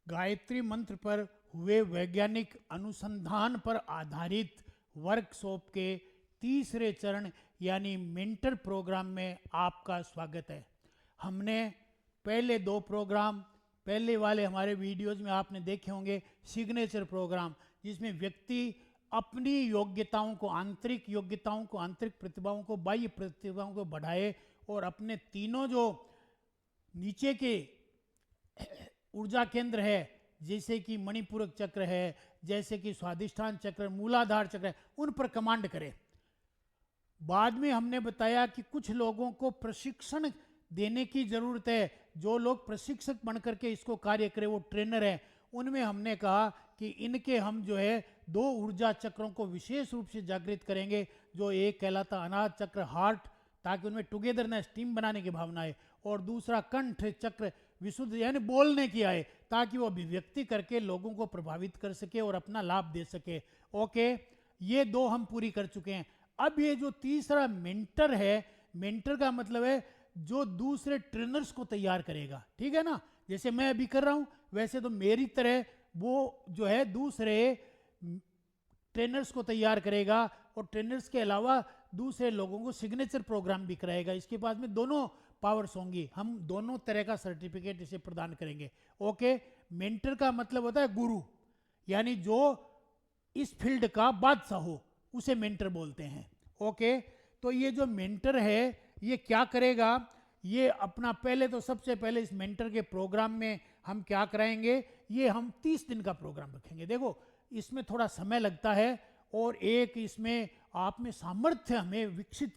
गायत्री मंत्र पर हुए वैज्ञानिक अनुसंधान पर आधारित वर्कशॉप के तीसरे चरण यानी मेंटर प्रोग्राम में आपका स्वागत है। हमने पहले दो प्रोग्राम, पहले वाले हमारे वीडियोज में आपने देखे होंगे सिग्नेचर प्रोग्राम, जिसमें व्यक्ति अपनी योग्यताओं को, आंतरिक प्रतिभाओं को, बाह्य प्रतिभाओं को बढ़ाए और अपने तीनों जो नीचे के ऊर्जा केंद्र है, जैसे कि मणिपूरक चक्र है, जैसे कि स्वादिष्ठान चक्र, मूलाधार चक्र है, उन पर कमांड करे। बाद में हमने बताया कि कुछ लोगों को प्रशिक्षण देने की जरूरत है। जो लोग प्रशिक्षक बन करके इसको कार्य करें, वो ट्रेनर हैं। उनमें हमने कहा कि इनके हम जो है दो ऊर्जा चक्रों को विशेष रूप से जागृत करेंगे। जो एक कहलाता अनाहत चक्र, हार्ट, ताकि उनमें टुगेदरनेस, टीम बनाने की भावना है, और दूसरा कंठ चक्र, विशुद्ध यानी बोलने की आए, ताकि वो अभिव्यक्ति करके लोगों को प्रभावित कर सके और अपना लाभ दे सके। ओके, ये दो हम पूरी कर चुके हैं। अब ये जो तीसरा मेंटर है, मेंटर का मतलब है जो दूसरे ट्रेनर्स को तैयार करेगा, ठीक है ना। जैसे मैं अभी कर रहा हूं, वैसे तो मेरी तरह वो जो है दूसरे ट्रेनर्स को तैयार करेगा, और ट्रेनर्स के अलावा दूसरे लोगों को सिग्नेचर प्रोग्राम भी कराएगा। इसके बाद में दोनों पावर्स होंगी, हम दोनों तरह का सर्टिफिकेट इसे प्रदान करेंगे। ओके, मेंटर का मतलब होता है गुरु, यानी जो इस फील्ड का बादशाह हो, उसे मेंटर बोलते हैं। ओके, तो ये जो मेंटर है ये क्या करेगा, ये अपना पहले तो सबसे पहले इस मेंटर के प्रोग्राम में हम क्या कराएंगे, ये हम 30 दिन का प्रोग्राम रखेंगे। देखो, इसमें थोड़ा समय लगता है, और एक इसमें आप में सामर्थ्य हमें विकसित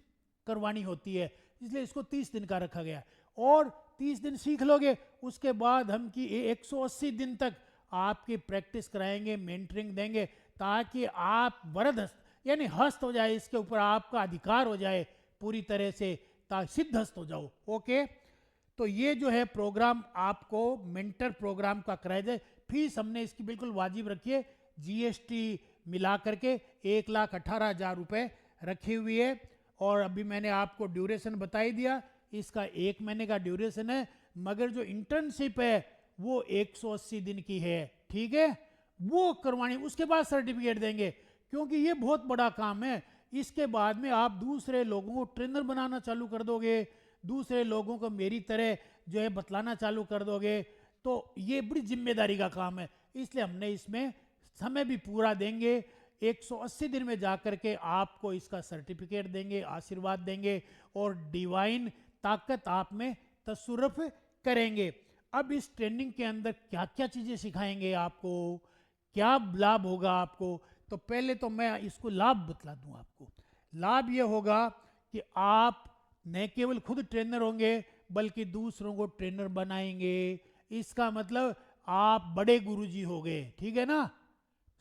करवानी होती है, इसलिए इसको 30 दिन का रखा गया। और 30 दिन सीख लोगे, उसके बाद हम कि 180 दिन तक आपकी प्रैक्टिस कराएंगे, मेंटरिंग देंगे, ताकि आप वरदहस्त यानी हस्त हो जाए, इसके ऊपर आपका अधिकार हो जाए पूरी तरह से, ताकि सिद्धस्त हो जाओ। ओके, तो ये जो है प्रोग्राम आपको मेंटर प्रोग्राम का कराया जाए। फीस हमने इसकी बिल्कुल वाजिब रखी है, जीएसटी मिला करके 1,18,000 रुपये रखी हुई है। और अभी मैंने आपको ड्यूरेशन बता ही दिया, इसका 1 महीने का ड्यूरेशन है, मगर जो इंटर्नशिप है वो 180 दिन की है, ठीक है। वो करवानी, उसके बाद सर्टिफिकेट देंगे, क्योंकि ये बहुत बड़ा काम है। इसके बाद में आप दूसरे लोगों को ट्रेनर बनाना चालू कर दोगे, दूसरे लोगों को मेरी तरह जो है बतलाना चालू कर दोगे, तो ये बड़ी जिम्मेदारी का काम है। इसलिए हमने इसमें समय भी पूरा देंगे, 180 दिन में जाकर के आपको इसका सर्टिफिकेट देंगे, आशीर्वाद देंगे, और डिवाइन ताकत आप में तसुरफ करेंगे। अब इस ट्रेनिंग के अंदर क्या क्या चीज़ें सिखाएंगे आपको, क्या लाभ होगा आपको, तो पहले तो मैं इसको लाभ बतला दूं आपको। लाभ ये होगा कि आप न केवल खुद ट्रेनर होंगे, बल्कि दूसरों को ट्रेनर बनाएंगे। इसका मतलब आप बड़े गुरुजी हो गए, ठीक है ना,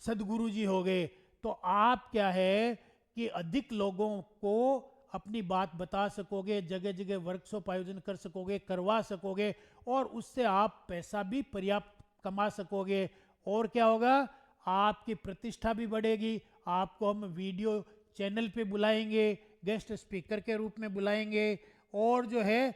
सदगुरु जी हो गए। तो आप क्या है कि अधिक लोगों को अपनी बात बता सकोगे, जगह जगह वर्कशॉप आयोजन कर सकोगे, करवा सकोगे, और उससे आप पैसा भी पर्याप्त कमा सकोगे। और क्या होगा, आपकी प्रतिष्ठा भी बढ़ेगी। आपको हम वीडियो चैनल पे बुलाएंगे, गेस्ट स्पीकर के रूप में बुलाएंगे, और जो है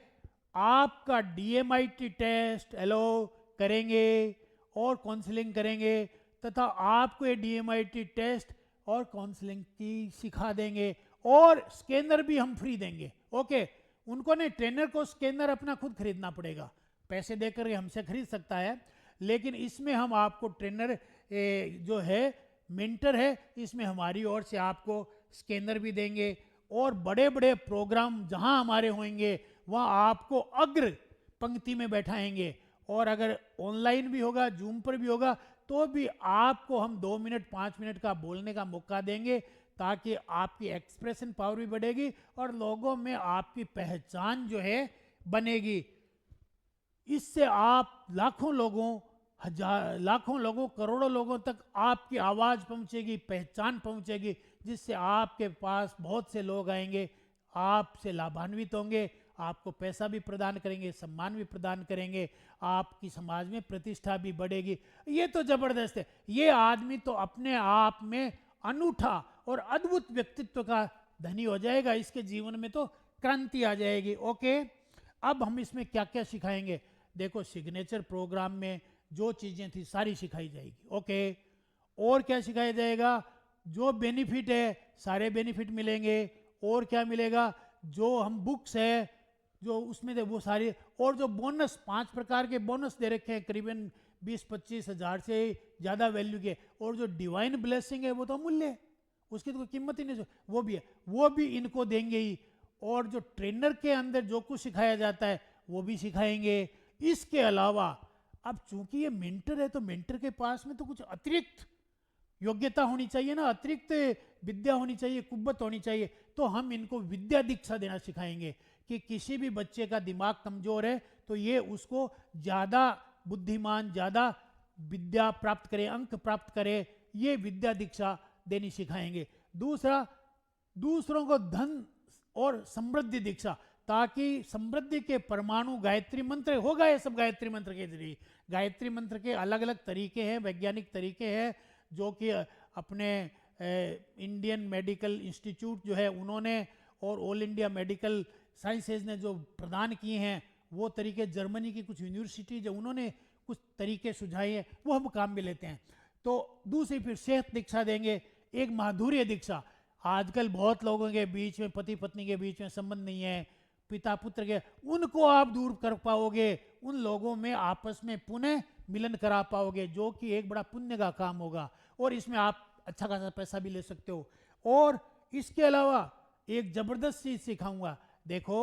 आपका डीएमआईटी टेस्ट अलो करेंगे और काउंसलिंग करेंगे, तथा आपको ये डीएमआईटी टेस्ट और काउंसलिंग की सिखा देंगे, और स्कैनर भी हम फ्री देंगे। ओके, उनको नहीं, ट्रेनर को स्कैनर अपना खुद खरीदना पड़ेगा, पैसे देकर ये हमसे खरीद सकता है, लेकिन इसमें हम आपको ट्रेनर जो है मेंटर है, इसमें हमारी ओर से आपको स्कैनर भी देंगे। और बड़े बड़े प्रोग्राम जहां हमारे होंगे वहां आपको अग्र पंक्ति में बैठाएंगे, और अगर ऑनलाइन भी होगा, जूम पर भी होगा, तो भी आपको हम 2 मिनट 5 मिनट का बोलने का मौका देंगे, ताकि आपकी एक्सप्रेशन पावर भी बढ़ेगी और लोगों में आपकी पहचान जो है बनेगी। इससे आप लाखों लोगों, करोड़ों लोगों तक आपकी आवाज़ पहुंचेगी, पहचान पहुंचेगी, जिससे आपके पास बहुत से लोग आएंगे, आपसे लाभान्वित होंगे, आपको पैसा भी प्रदान करेंगे, सम्मान भी प्रदान करेंगे, आपकी समाज में प्रतिष्ठा भी बढ़ेगी। ये तो जबरदस्त है। ये आदमी तो अपने आप में अनूठा और अद्भुत व्यक्तित्व का धनी हो जाएगा, इसके जीवन में तो क्रांति आ जाएगी। ओके, अब हम इसमें क्या क्या सिखाएंगे। देखो, सिग्नेचर प्रोग्राम में जो चीज़ें थी सारी सिखाई जाएगी। ओके, और क्या सिखाया जाएगा? जो बेनिफिट है सारे बेनिफिट मिलेंगे। और क्या मिलेगा? जो हम बुक्स है जो उसमें दे वो सारी, और जो बोनस 5 प्रकार के बोनस दे रखे हैं करीबन 20-25 हज़ार से ज़्यादा वैल्यू के, और जो डिवाइन ब्लेसिंग है वो तो अमूल्य है, उसकी तो कोई कीमत ही नहीं, वो भी है, वो भी इनको देंगे ही। और जो ट्रेनर के अंदर जो कुछ सिखाया जाता है वो भी सिखाएंगे। इसके अलावा अब चूंकि ये मेंटर है तो मेंटर के पास में तो कुछ अतिरिक्त योग्यता होनी चाहिए ना, अतिरिक्त विद्या होनी चाहिए, कुव्वत होनी चाहिए। तो हम इनको विद्या दीक्षा देना सिखाएंगे कि किसी भी बच्चे का दिमाग कमजोर है तो ये उसको ज़्यादा बुद्धिमान, ज़्यादा विद्या प्राप्त करे, अंक प्राप्त करे, ये विद्या दीक्षा देनी सिखाएंगे। दूसरा, दूसरों को धन और समृद्धि दीक्षा, ताकि समृद्धि के परमाणु गायत्री मंत्र होगा, ये सब गायत्री मंत्र के जरिए। गायत्री मंत्र के अलग अलग तरीके हैं, वैज्ञानिक तरीके हैं, जो कि अपने इंडियन मेडिकल इंस्टीट्यूट जो है उन्होंने और ऑल इंडिया मेडिकल साइंसेज ने जो प्रदान किए हैं, वो तरीके जर्मनी की कुछ यूनिवर्सिटीज है उन्होंने कुछ तरीके सुझाए हैं, वो हम काम में लेते हैं। तो दूसरी फिर सेहत दीक्षा देंगे। एक माधुर्य दीक्षा, आजकल बहुत लोगों के बीच में, पति पत्नी के बीच में संबंध नहीं है, पिता पुत्र के, उनको आप दूर कर पाओगे, उन लोगों में आपस में पुनः मिलन करा पाओगे, जो कि एक बड़ा पुण्य का काम होगा, और इसमें आप अच्छा खासा पैसा भी ले सकते हो। और इसके अलावा एक जबरदस्त चीज सिखाऊंगा। देखो,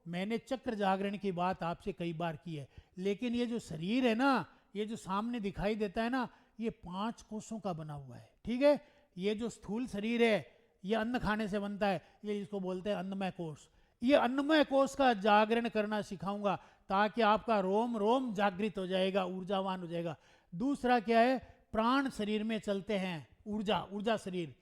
मैंने चक्र जागरण की बात आपसे कई बार की है, लेकिन ये जो शरीर है ना, ये जो सामने दिखाई देता है ना, ये 5 कोषों का बना हुआ है, ठीक है। ये जो स्थूल शरीर है ये अन्न खाने से बनता है, ये इसको बोलते हैं अन्नमय कोष। ये अन्नमय कोष का जागरण करना सिखाऊंगा, ताकि आपका रोम रोम जागृत हो जाएगा, ऊर्जावान हो जाएगा। दूसरा क्या है? प्राण शरीर में चलते हैं, ऊर्जा, ऊर्जा शरीर,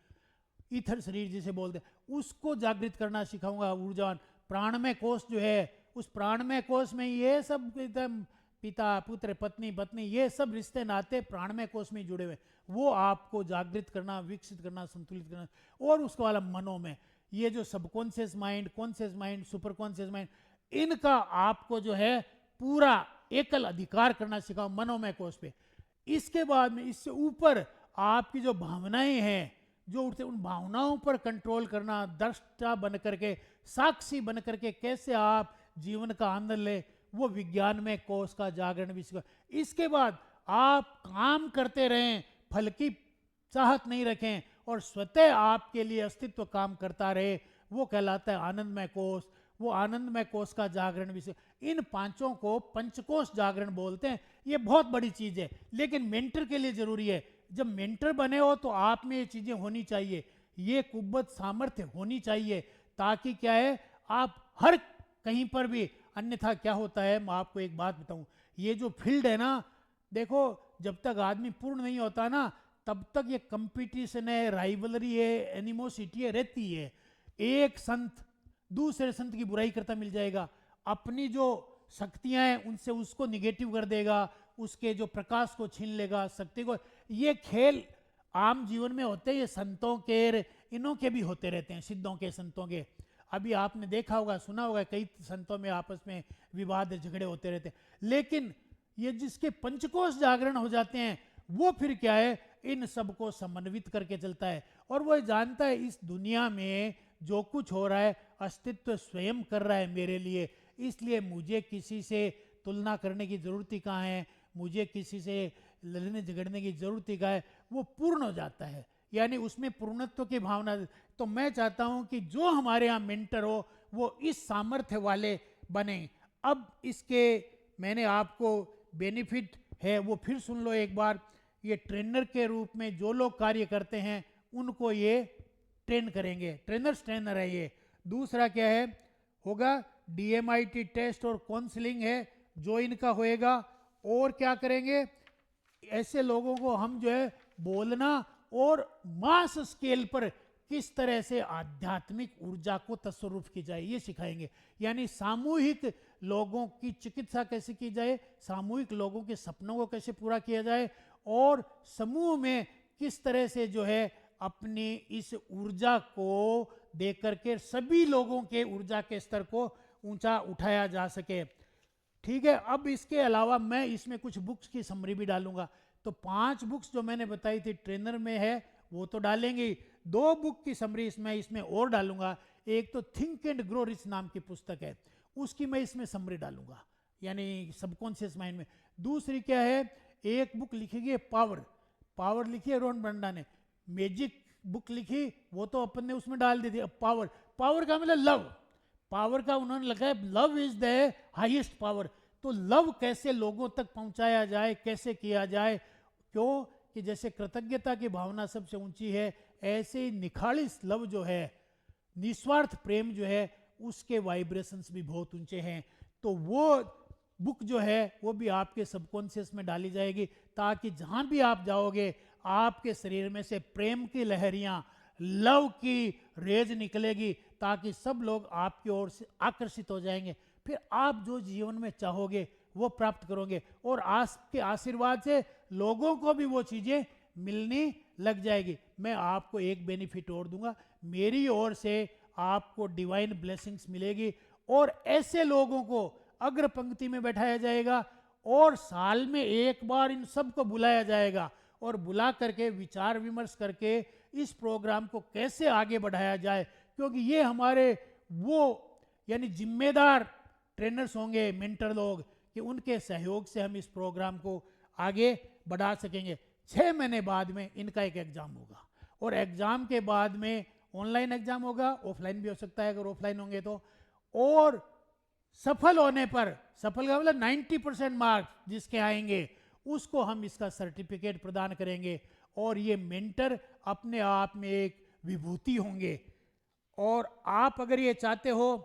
ईथर शरीर जिसे बोलते हैं, उसको जागृत करना सिखाऊंगा, ऊर्जावान। प्राणमय कोष जो है, उस प्राणमय कोष में ये सब एकदम पिता पुत्र पत्नी पत्नी ये सब रिश्ते नाते प्राणमय कोष में जुड़े हुए, वो आपको जागृत करना, विकसित करना, संतुलित करना। और उसके वाला मनों में ये जो subconscious mind, conscious mind, super conscious mind, इनका आपको जो है पूरा एकल अधिकार करना सिखाओ मनोमय कोष पे। इसके बाद में इससे ऊपर आपकी जो भावनाएं हैं जो उठते, उन भावनाओं पर कंट्रोल करना, दृष्टा बन करके, साक्षी बन करके कैसे आप जीवन का आनंद ले, वो विज्ञान में कोष का जागरण भी सिखा। इसके बाद आप काम करते रहें, फल की चाहत नहीं रखें, और स्वतः आपके लिए अस्तित्व काम करता रहे, वो कहलाता है आनंदमय कोष। वो आनंदमय कोष का जागरण भी इन 5 को पंचकोश जागरण बोलते हैं। ये बहुत बड़ी चीज है, लेकिन मेंटर के लिए जरूरी है। जब मेंटर बने हो तो आप में ये चीजें होनी चाहिए, ये कुव्वत सामर्थ्य होनी चाहिए, ताकि क्या है आप हर कहीं पर भी। अन्यथा क्या होता है, मैं आपको एक बात बताऊं, ये जो फील्ड है ना, देखो जब तक आदमी पूर्ण नहीं होता ना, तब तक ये कंपटीशन है, राइवलरी है, एनिमोसिटी है, रहती है। एक संत दूसरे संत की बुराई करता मिल जाएगा, अपनी जो शक्तियां हैं उनसे उसको निगेटिव कर देगा, उसके जो प्रकाश को छीन लेगा, शक्ति को। ये खेल आम जीवन में होते हैं, ये संतों के, इनों के भी होते रहते हैं, सिद्धों के, संतों के। अभी आपने देखा होगा, सुना होगा, कई संतों में आपस में विवाद झगड़े होते रहते हैं। लेकिन ये जिसके पंचकोश जागरण हो जाते हैं, वो फिर क्या है, इन सबको समन्वित करके चलता है, और वो जानता है इस दुनिया में जो कुछ हो रहा है अस्तित्व स्वयं कर रहा है मेरे लिए, इसलिए मुझे किसी से तुलना करने की जरूरत ही कहाँ है, मुझे किसी से लड़ने झगड़ने की जरूरत ही कहाँ है। वो पूर्ण हो जाता है, यानी उसमें पूर्णत्व की भावना। तो मैं चाहता हूं कि जो हमारे यहाँ मेंटर हो वो इस सामर्थ्य वाले बने। अब इसके मैंने आपको बेनिफिट है वो फिर सुन लो एक बार। ये ट्रेनर के रूप में जो लोग कार्य करते हैं उनको ये ट्रेन करेंगे, ट्रेनर है ये। दूसरा क्या है, होगा DMIT टेस्ट और काउंसलिंग है जो इनका होएगा। और क्या करेंगे, ऐसे लोगों को हम जो है बोलना और मास स्केल पर किस तरह से आध्यात्मिक ऊर्जा को तस्वरूप की जाए ये सिखाएंगे। यानी सामूहिक लोगों की चिकित्सा कैसे की जाए, सामूहिक लोगों के सपनों को कैसे पूरा किया जाए, और समूह में किस तरह से जो है अपनी इस ऊर्जा को देकर के सभी लोगों के ऊर्जा के स्तर को ऊंचा उठाया जा सके। ठीक है। अब इसके अलावा मैं इसमें कुछ बुक्स की समरी भी डालूंगा। तो 5 बुक्स जो मैंने बताई थी ट्रेनर में है वो तो डालेंगे ही, 2 बुक की समरी इसमें और डालूंगा। एक तो थिंक एंड ग्रो रिच नाम की पुस्तक है, उसकी मैं इसमें समरी डालूंगा, यानी सबकॉन्शियस माइंड में। दूसरी क्या है, एक बुक लिखी है पावर लिखी है रोहन बंडा ने। मैजिक बुक लिखी, वो तो अपन ने उसमें डाल दी थी। अब पावर का मतलब लव, पावर का उन्होंने लिखा है love is the highest power. तो लव कैसे लोगों तक पहुंचाया जाए, कैसे किया जाए, क्यों कि जैसे कृतज्ञता की भावना सबसे ऊंची है, ऐसे ही निखालिस लव जो है, निस्वार्थ प्रेम जो है, उसके वाइब्रेशंस भी बहुत ऊंचे हैं। तो वो बुक जो है वो भी आपके सबकॉन्शियस में डाली जाएगी, ताकि जहां भी आप जाओगे आपके शरीर में से प्रेम की लहरियां, लव की रेज निकलेगी, ताकि सब लोग आपकी ओर से आकर्षित हो जाएंगे। फिर आप जो जीवन में चाहोगे वो प्राप्त करोगे, और आपके आशीर्वाद से लोगों को भी वो चीज़ें मिलनी लग जाएगी। मैं आपको एक बेनिफिट और दूंगा, मेरी ओर से आपको डिवाइन ब्लेसिंग्स मिलेगी, और ऐसे लोगों को अग्र पंक्ति में बैठाया जाएगा, और साल में एक बार इन सबको बुलाया जाएगा, और बुला करके विचार विमर्श करके इस प्रोग्राम को कैसे आगे बढ़ाया जाए। क्योंकि ये हमारे वो यानी जिम्मेदार ट्रेनर्स होंगे, मेंटर लोग, कि उनके सहयोग से हम इस प्रोग्राम को आगे बढ़ा सकेंगे। 6 महीने बाद में इनका एक एग्ज़ाम होगा, और एग्ज़ाम के बाद में ऑनलाइन एग्ज़ाम होगा, ऑफलाइन भी हो सकता है अगर ऑफलाइन होंगे तो। और सफल होने पर, सफल का मतलब 90% मार्क्स जिसके आएंगे, उसको हम इसका सर्टिफिकेट प्रदान करेंगे, और ये मेंटर अपने आप में एक विभूति होंगे। और आप अगर ये चाहते हो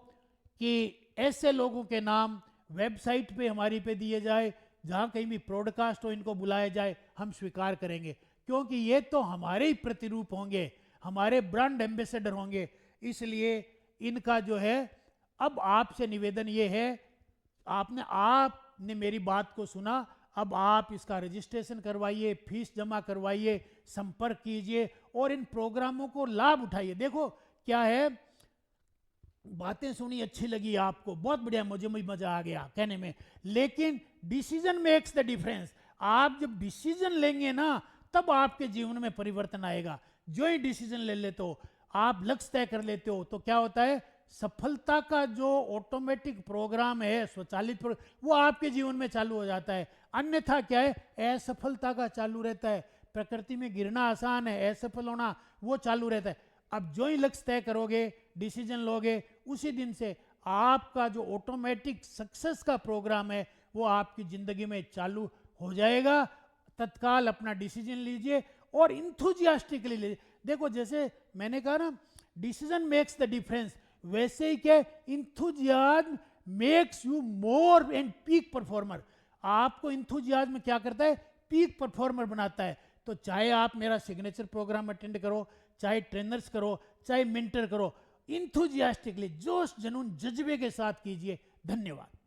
कि ऐसे लोगों के नाम वेबसाइट पे हमारी पे दिए जाए, जहाँ कहीं भी प्रोडकास्ट हो इनको बुलाया जाए, हम स्वीकार करेंगे, क्योंकि ये तो हमारे ही प्रतिरूप होंगे, हमारे ब्रांड एम्बेसडर होंगे। इसलिए इनका जो है, अब आपसे निवेदन ये है, आपने मेरी बात को सुना, अब आप इसका रजिस्ट्रेशन करवाइए, फीस जमा करवाइए, संपर्क कीजिए, और इन प्रोग्रामों को लाभ उठाइए। देखो क्या है, बातें सुनी अच्छी लगी आपको, बहुत बढ़िया, मुझे मजा आ गया कहने में, लेकिन डिसीजन मेक्स द डिफरेंस। आप जब डिसीजन लेंगे ना, तब आपके जीवन में परिवर्तन आएगा। जो ही डिसीजन ले लेते हो, आप लक्ष्य तय कर लेते हो, तो क्या होता है, सफलता का जो ऑटोमेटिक प्रोग्राम है, स्वचालित वो आपके जीवन में चालू हो जाता है। अन्यथा क्या है, असफलता का चालू रहता है। प्रकृति में गिरना आसान है, असफल होना वो चालू रहता है। अब जो ही लक्ष्य तय करोगे, डिसीजन लोगे, उसी दिन से आपका जो ऑटोमेटिक सक्सेस का प्रोग्राम है वो आपकी जिंदगी में चालू हो जाएगा। तत्काल अपना डिसीजन लीजिए और इंथुजियास्टिकली लीजिए। देखो जैसे मैंने कहा ना, डिसीजन मेक्स द डिफरेंस, वैसे ही क्या, enthusiasm makes you more and peak performer. आपको इंथुजियाज्म क्या करता है, पीक परफॉर्मर बनाता है। तो चाहे आप मेरा सिग्नेचर प्रोग्राम अटेंड करो, चाहे ट्रेनर्स करो, चाहे मेंटर करो, इंथुजियास्टिकली, जोश जुनून जज्बे के साथ कीजिए। धन्यवाद।